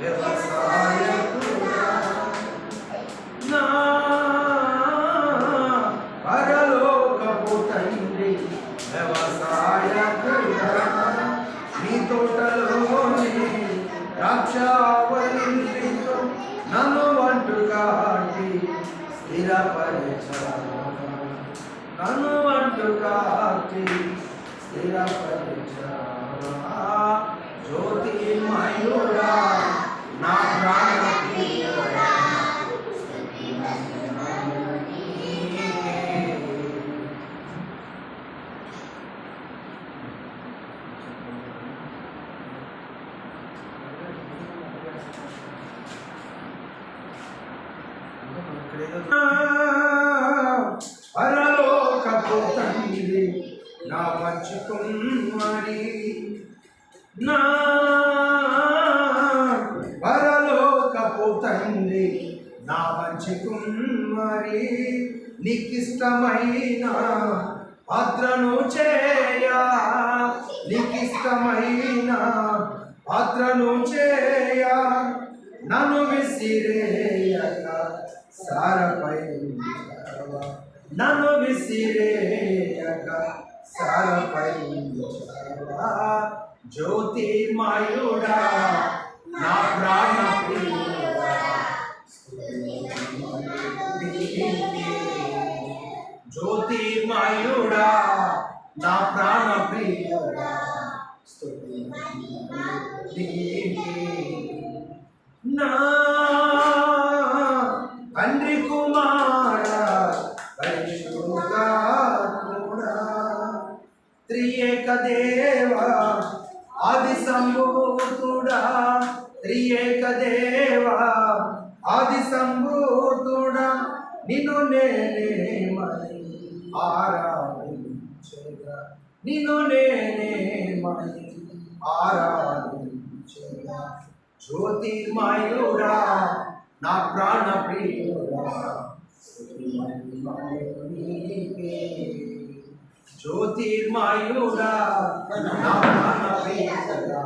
వ్యవసాయకుడా నా పరలోకపు తండ్రి వ్యవసాయకుడా నీ తోటలోని ద్రాక్షావల్లితో నన్ను వంటుగాటి స్థిరపరిచావు నన్ను వంటుగాటి స్థిరపరిచావు జ్యోతిర్మయుడా నా ప్రాణప్రియుడా పరలోకపు తండ్రి నా మంచి కుమారి నా పరలోకపు తండ్రి నా మంచి కుమారి నీకిష్టమైన పాత్రను చేయా నీకిష్టమైన పాత్రను చేయా నన్ను విసిరేయక సారపై ఉంచావా నన్ను విసిరేయక సారపై ఉంచావా జ్యోతిర్మయుడా నా ప్రాణప్రియుడా జ్యోతిర్మయుడా నా ప్రాణప్రియుడా నా తండ్రి కుమార పరిశుద్ధాత్ముడా త్రియేక దేవా ఆది సంభూతుడా త్రియేక దేవా ఆది సంభూతుడా నిన్ను నేనే మని ఆరాధించగా నిన్ను నేనే మని ఆరాధించగా జ్యోతిర్మయుడా నా ప్రాణప్రియుడా జ్యోతిర్మయుడా నా ప్రాణప్రియుడా